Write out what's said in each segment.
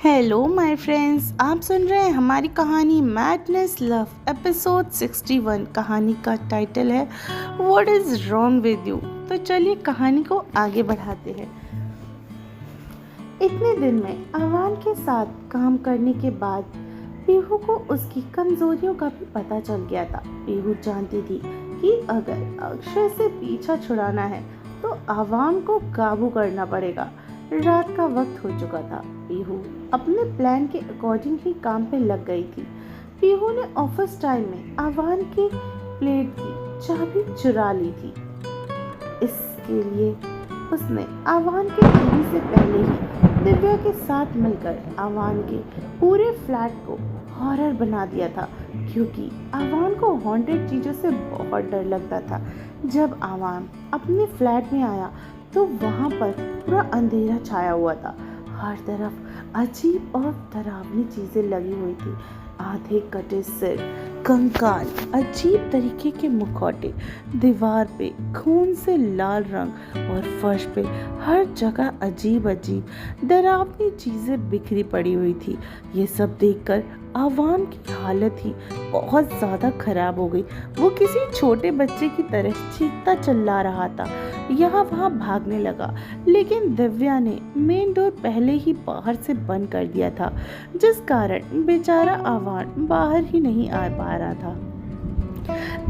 Hello my friends, आप सुन रहे हैं हमारी कहानी मैडनेस लव एपिसोड 61। कहानी का टाइटल है what is wrong with you. तो चलिए कहानी को आगे बढ़ाते हैं। इतने दिन में आवान के साथ काम करने के बाद पीहू को उसकी कमजोरियों का भी पता चल गया था। पीहू जानती थी कि अगर अक्षय से पीछा छुड़ाना है तो आवाम को काबू करना पड़ेगा। रात का वक्त हो चुका था। पीहू अपने प्लान के अकॉर्डिंग ही काम पे लग गई थी। पीहू ने ऑफिस टाइम में आवान की प्लेट की चाबी चुरा ली थी। इसके लिए उसने आवान के आने से पहले ही दिव्या के साथ मिलकर आवान के पूरे फ्लैट को हॉरर बना दिया था, क्योंकि आवान को हॉन्टेड चीज़ों से बहुत डर लगता था। जब आवान अपने फ्लैट में आया तो वहाँ पर पूरा अंधेरा छाया हुआ था। हर तरफ अजीब और डरावनी चीज़ें लगी हुई थी। आधे कटे सिर, कंकाल, अजीब तरीके के मुखौटे, दीवार पे खून से लाल रंग और फर्श पे हर जगह अजीब अजीब डरावनी चीज़ें बिखरी पड़ी हुई थी। ये सब देखकर आवाम की हालत ही बहुत ज़्यादा खराब हो गई। वो किसी छोटे बच्चे की तरह चीखता चिल्ला रहा था, यहाँ वहाँ भागने लगा। लेकिन दिव्या ने मेन डोर पहले ही बाहर से बंद कर दिया था, जिस कारण बेचारा आवाम बाहर ही नहीं आ पा रहा था।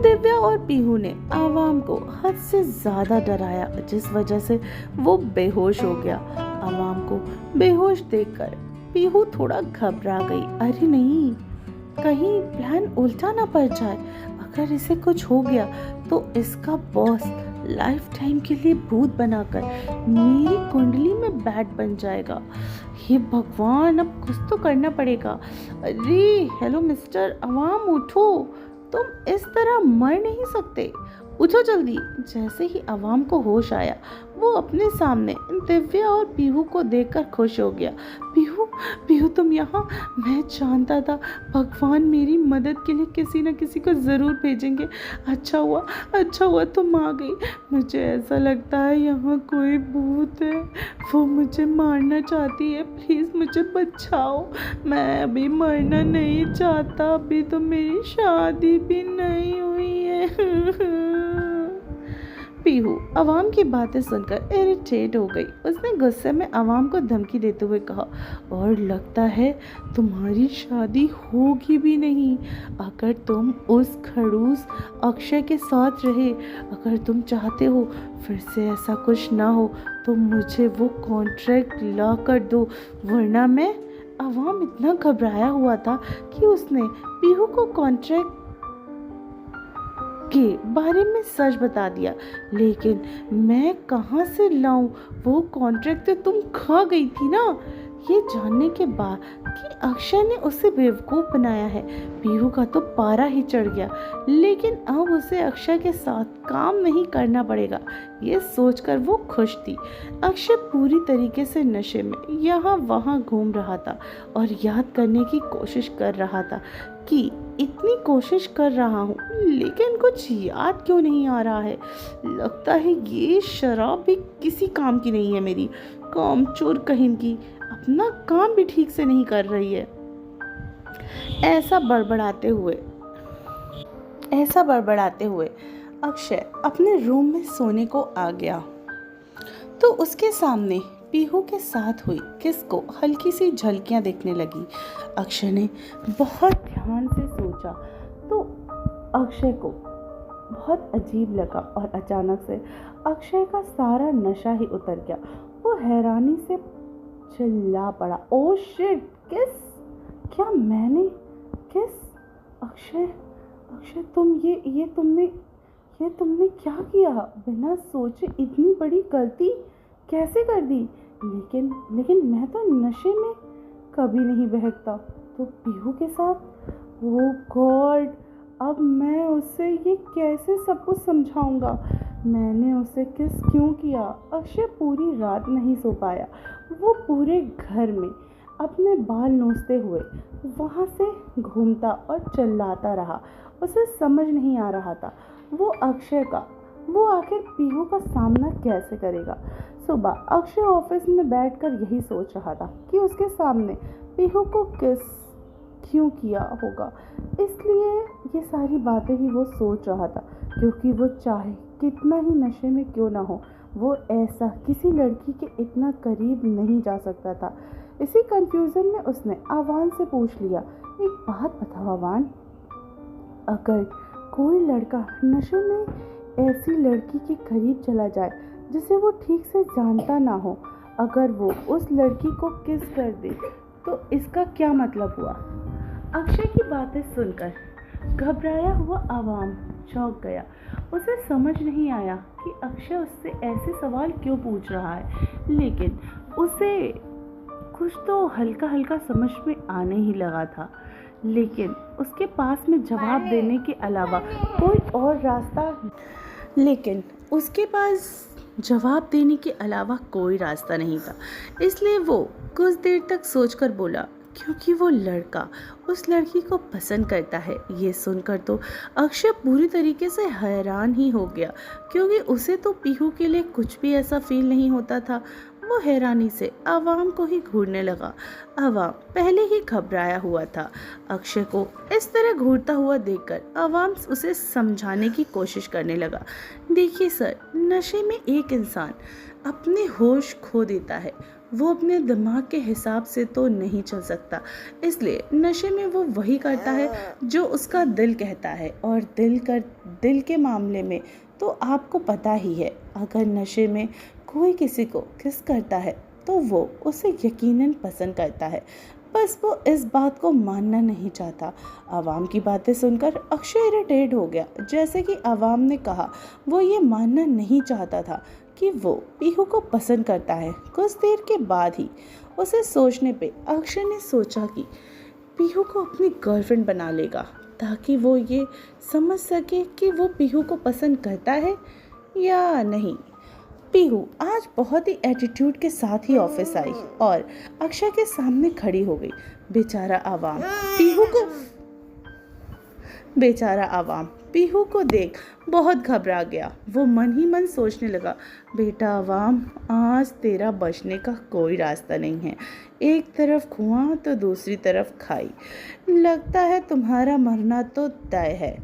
दिव्या और पीहू ने आवाम को हद से ज्यादा डराया, जिस वजह से वो बेहोश हो गया। आवाम को बेहोश देखकर पीहू थोड़ा घबरा गई। अरे नहीं, कहीं प्लान उल्टा ना पड़ जाए। अगर इसे कुछ हो गया तो इसका बॉस लाइफ टाइम के लिए भूत बनाकर मेरी कुंडली में बैट बन जाएगा। हे भगवान, अब कुछ तो करना पड़ेगा। अरे हेलो मिस्टर आवाम, उठो, तुम इस तरह मर नहीं सकते, उठो जल्दी। जैसे ही आवाम को होश आया वो अपने सामने दिव्या और पीहू को देखकर खुश हो गया। पीहू, पीहू तुम यहाँ? मैं जानता था भगवान मेरी मदद के लिए किसी न किसी को ज़रूर भेजेंगे। अच्छा हुआ तुम आ गई। मुझे ऐसा लगता है यहाँ कोई भूत है, वो मुझे मारना चाहती है। प्लीज़ मुझे बचाओ, मैं अभी मरना नहीं चाहता। अभी तो मेरी शादी भी नहीं हुई है। पीहू आवाम की बातें सुनकर इरिटेट हो गई। उसने गुस्से में आवाम को धमकी देते हुए कहा, और लगता है तुम्हारी शादी होगी भी नहीं। अगर तुम उस खड़ूस अक्षय के साथ रहे, अगर तुम चाहते हो फिर से ऐसा कुछ ना हो, तो मुझे वो कॉन्ट्रैक्ट ला कर दो, वरना मैं। आवाम इतना घबराया हुआ था कि उसने पीहू को कॉन्ट्रैक्ट के बारे में सच बता दिया। लेकिन मैं कहाँ से लाऊं वो कॉन्ट्रैक्ट? तो तुम खा गई थी ना। ये जानने के बाद कि अक्षय ने उसे बेवकूफ़ बनाया है, पीहू का तो पारा ही चढ़ गया। लेकिन अब उसे अक्षय के साथ काम नहीं करना पड़ेगा, ये सोचकर वो खुश थी। अक्षय पूरी तरीके से नशे में यहाँ वहाँ घूम रहा था और याद करने की कोशिश कर रहा था कि इतनी कोशिश कर रहा हूँ लेकिन कुछ याद क्यों नहीं आ रहा है। लगता है ये शराब भी किसी काम की नहीं है। मेरी कामचोर कहीं की अपना काम भी ठीक से नहीं कर रही है। ऐसा बड़बड़ाते हुए अक्षय अपने रूम में सोने को आ गया तो उसके सामने पीहू के साथ हुई किस को हल्की सी झलकियां देखने लगी। अक्षय ने बहुत ध्यान से सोचा तो अक्षय को बहुत अजीब लगा और अचानक से अक्षय का सारा नशा ही उतर गया। वो हैरानी से चिल्ला पड़ा, ओ शिट, क्या मैंने अक्षय तुम ये तुमने क्या किया? बिना सोचे इतनी बड़ी गलती कैसे कर दी? लेकिन मैं तो नशे में कभी नहीं बहकता। तो पीहू के साथ? ओ गॉड, अब मैं उसे ये कैसे सब कुछ समझाऊंगा? मैंने उसे किस क्यों किया? अक्षय पूरी रात नहीं सो पाया। वो पूरे घर में अपने बाल नोचते हुए वहाँ से घूमता और चिल्लाता रहा। उसे समझ नहीं आ रहा था वो अक्षय का वो आखिर पीहू का सामना कैसे करेगा। सुबह अक्षय ऑफिस में बैठकर यही सोच रहा था कि उसके सामने पीहू को किस क्यों किया होगा। इसलिए ये सारी बातें ही वो सोच रहा था, क्योंकि वो चाहे कितना ही नशे में क्यों ना हो, वो ऐसा किसी लड़की के इतना करीब नहीं जा सकता था। इसी कंफ्यूजन में उसने आवान से पूछ लिया, एक बात बताओ आवान, अगर कोई लड़का नशे में ऐसी लड़की के करीब चला जाए जिसे वो ठीक से जानता ना हो, अगर वो उस लड़की को किस कर दे तो इसका क्या मतलब हुआ। अक्षय की बातें सुनकर घबराया हुआ आवाम चौंक गया। उसे समझ नहीं आया कि अक्षय उससे ऐसे सवाल क्यों पूछ रहा है, लेकिन उसे कुछ तो हल्का हल्का समझ में आने ही लगा था। लेकिन उसके पास में जवाब देने के अलावा कोई और रास्ता लेकिन उसके पास जवाब देने के अलावा कोई रास्ता नहीं था। इसलिए वो कुछ देर तक सोचकर बोला, क्योंकि वो लड़का उस लड़की को पसंद करता है। ये सुनकर तो अक्षय पूरी तरीके से हैरान ही हो गया, क्योंकि उसे तो पीहू के लिए कुछ भी ऐसा फील नहीं होता था। वो हैरानी से आवाम को ही घूरने लगा। आवाम पहले ही घबराया हुआ था। अक्षय को इस तरह घूरता हुआ देखकर आवाम उसे समझाने की कोशिश करने लगा। देखिए सर, नशे में एक इंसान अपने होश खो देता है, वो अपने दिमाग के हिसाब से तो नहीं चल सकता। इसलिए नशे में वो वही करता है जो उसका दिल कहता है, और दिल के मामले में तो आपको पता ही है, अगर नशे में कोई किसी को किस करता है तो वो उसे यकीनन पसंद करता है, बस वो इस बात को मानना नहीं चाहता। आवाम की बातें सुनकर अक्षय इरिटेट हो गया। जैसे कि आवाम ने कहा, वो ये मानना नहीं चाहता था कि वो पीहू को पसंद करता है। कुछ देर के बाद ही उसे सोचने पे अक्षय ने सोचा कि पीहू को अपनी गर्लफ्रेंड बना लेगा, ताकि वो ये समझ सके कि वो पीहू को पसंद करता है या नहीं। पीहू आज बहुत ही एटीट्यूड के साथ ही ऑफिस आई और अक्षय के सामने खड़ी हो गई। बेचारा आवाम पीहू को देख बहुत घबरा गया। वो मन ही मन सोचने लगा, बेटा आवाम, आज तेरा बचने का कोई रास्ता नहीं है। एक तरफ कुआं तो दूसरी तरफ खाई, लगता है तुम्हारा मरना तो तय है।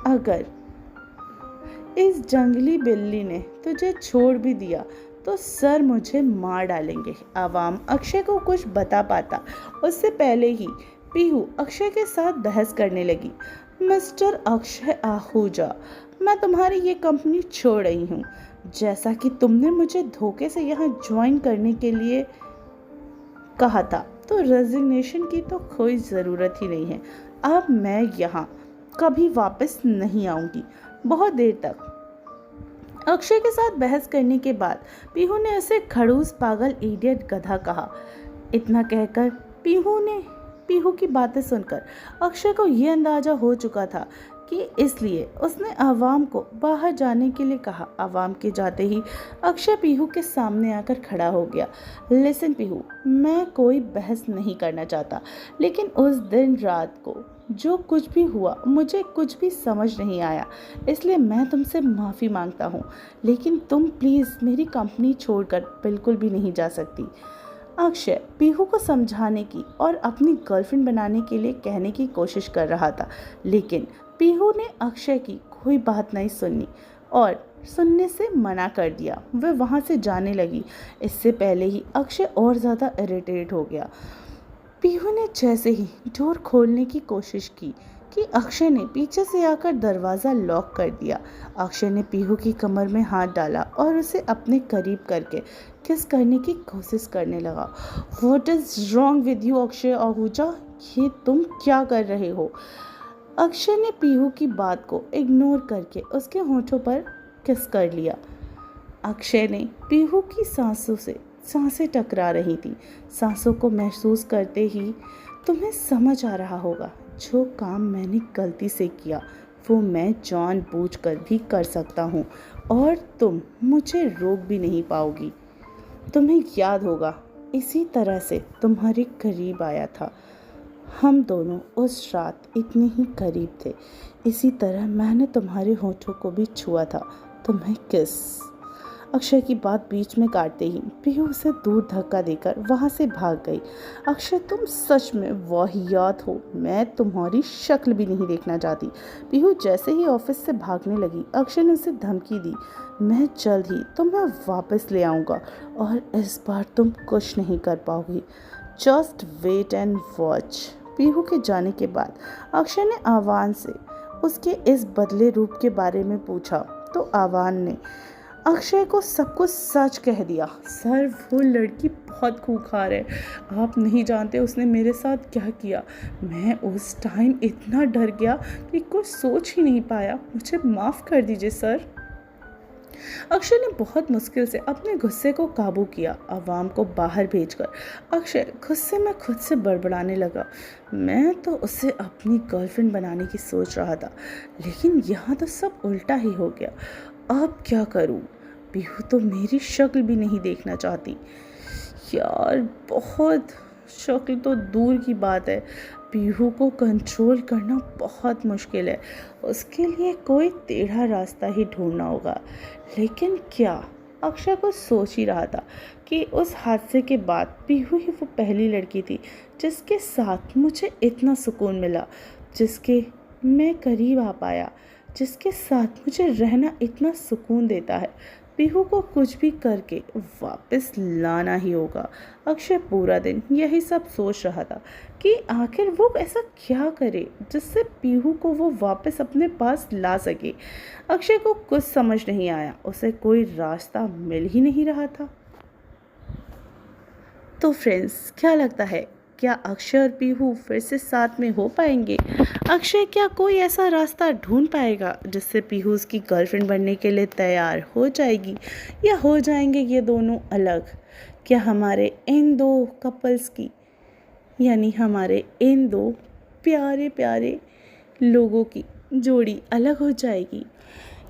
अगर इस जंगली बिल्ली ने तुझे छोड़ भी दिया तो सर मुझे मार डालेंगे। आवाम अक्षय को कुछ बता पाता उससे पहले ही पीहू अक्षय के साथ बहस करने लगी। मिस्टर अक्षय आहूजा, मैं तुम्हारी ये कंपनी छोड़ रही हूँ। जैसा कि तुमने मुझे धोखे से यहाँ ज्वाइन करने के लिए कहा था, तो रेजिग्नेशन की तो कोई ज़रूरत ही नहीं है। अब मैं यहाँ कभी वापस नहीं आऊँगी। बहुत देर तक अक्षय के साथ बहस करने के बाद पीहू ने उसे खड़ूस, पागल, इडियट, गधा कहा। इतना कहकर पीहू की बातें सुनकर अक्षय को ये अंदाजा हो चुका था कि इसलिए उसने आवाम को बाहर जाने के लिए कहा। आवाम के जाते ही अक्षय पीहू के सामने आकर खड़ा हो गया। लिसन पीहू, मैं कोई बहस नहीं करना चाहता, लेकिन उस दिन रात को जो कुछ भी हुआ मुझे कुछ भी समझ नहीं आया, इसलिए मैं तुमसे माफ़ी मांगता हूँ, लेकिन तुम प्लीज़ मेरी कंपनी छोड़कर बिल्कुल भी नहीं जा सकती। अक्षय पीहू को समझाने की और अपनी गर्लफ्रेंड बनाने के लिए कहने की कोशिश कर रहा था, लेकिन पीहू ने अक्षय की कोई बात नहीं सुनी और सुनने से मना कर दिया। वह वहाँ से जाने लगी। इससे पहले ही अक्षय और ज़्यादा इरिटेट हो गया। पीहू ने जैसे ही डोर खोलने की कोशिश की कि अक्षय ने पीछे से आकर दरवाज़ा लॉक कर दिया। अक्षय ने पीहू की कमर में हाथ डाला और उसे अपने करीब करके किस करने की कोशिश करने लगा। What is wrong with you Akshay Ahuja, ये तुम क्या कर रहे हो? अक्षय ने पीहू की बात को इग्नोर करके उसके होठों पर किस कर लिया। अक्षय ने पीहू की सांसें टकरा रही थी। सांसों को महसूस करते ही तुम्हें समझ आ रहा होगा, जो काम मैंने गलती से किया वो मैं जानबूझकर भी कर सकता हूँ और तुम मुझे रोक भी नहीं पाओगी। तुम्हें याद होगा, इसी तरह से तुम्हारे करीब आया था। हम दोनों उस रात इतने ही करीब थे। इसी तरह मैंने तुम्हारे होठों को भी छुआ था, तुम्हें किस। अक्षय की बात बीच में काटते ही पीहू उसे दूर धक्का देकर वहां से भाग गई। अक्षय, तुम सच में वाहियात हो, मैं तुम्हारी शक्ल भी नहीं देखना चाहती। पीहू जैसे ही ऑफिस से भागने लगी, अक्षय ने उसे धमकी दी, मैं जल्द ही तुम्हें वापस ले आऊँगा और इस बार तुम कुछ नहीं कर पाओगी। Just wait and watch. Pihu के जाने के बाद अक्षय ने आवान से उसके इस बदले रूप के बारे में पूछा तो आवान ने अक्षय को सब कुछ सच कह दिया। सर, वो लड़की बहुत खूंखार है, आप नहीं जानते उसने मेरे साथ क्या किया। मैं उस टाइम इतना डर गया कि कुछ सोच ही नहीं पाया, मुझे माफ़ कर दीजिए सर। अक्षय ने बहुत मुश्किल से अपने गुस्से को काबू किया। अवाम को बाहर भेजकर अक्षय गुस्से में खुद से बड़बड़ाने लगा। मैं तो उसे अपनी गर्लफ्रेंड बनाने की सोच रहा था, लेकिन यहाँ तो सब उल्टा ही हो गया। अब क्या करूँ? पीहू तो मेरी शक्ल भी नहीं देखना चाहती। यार, बहुत शक्ल तो दूर की बात है, पीहू को कंट्रोल करना बहुत मुश्किल है। उसके लिए कोई टेढ़ा रास्ता ही ढूंढना होगा। लेकिन क्या? अक्षय को सोच ही रहा था कि उस हादसे के बाद पीहू ही वो पहली लड़की थी जिसके साथ मुझे इतना सुकून मिला, जिसके मैं करीब आ पाया, जिसके साथ मुझे रहना इतना सुकून देता है। पीहू को कुछ भी करके वापस लाना ही होगा। अक्षय पूरा दिन यही सब सोच रहा था कि आखिर वो ऐसा क्या करे जिससे पीहू को वो वापस अपने पास ला सके। अक्षय को कुछ समझ नहीं आया, उसे कोई रास्ता मिल ही नहीं रहा था। तो फ्रेंड्स, क्या लगता है, क्या अक्षय और पीहू फिर से साथ में हो पाएंगे? अक्षय क्या कोई ऐसा रास्ता ढूंढ पाएगा जिससे पीहू उसकी गर्लफ्रेंड बनने के लिए तैयार हो जाएगी, या हो जाएंगे ये दोनों अलग? क्या हमारे इन दो कपल्स की, यानी हमारे इन दो प्यारे प्यारे लोगों की जोड़ी अलग हो जाएगी?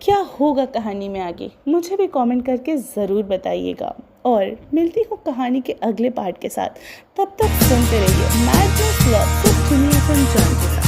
क्या होगा कहानी में आगे, मुझे भी कमेंट करके ज़रूर बताइएगा। और मिलती हूँ कहानी के अगले पार्ट के साथ। तब तक सुनते रहिए मैडनेस लव सिर्फ दुनिया के के साथ।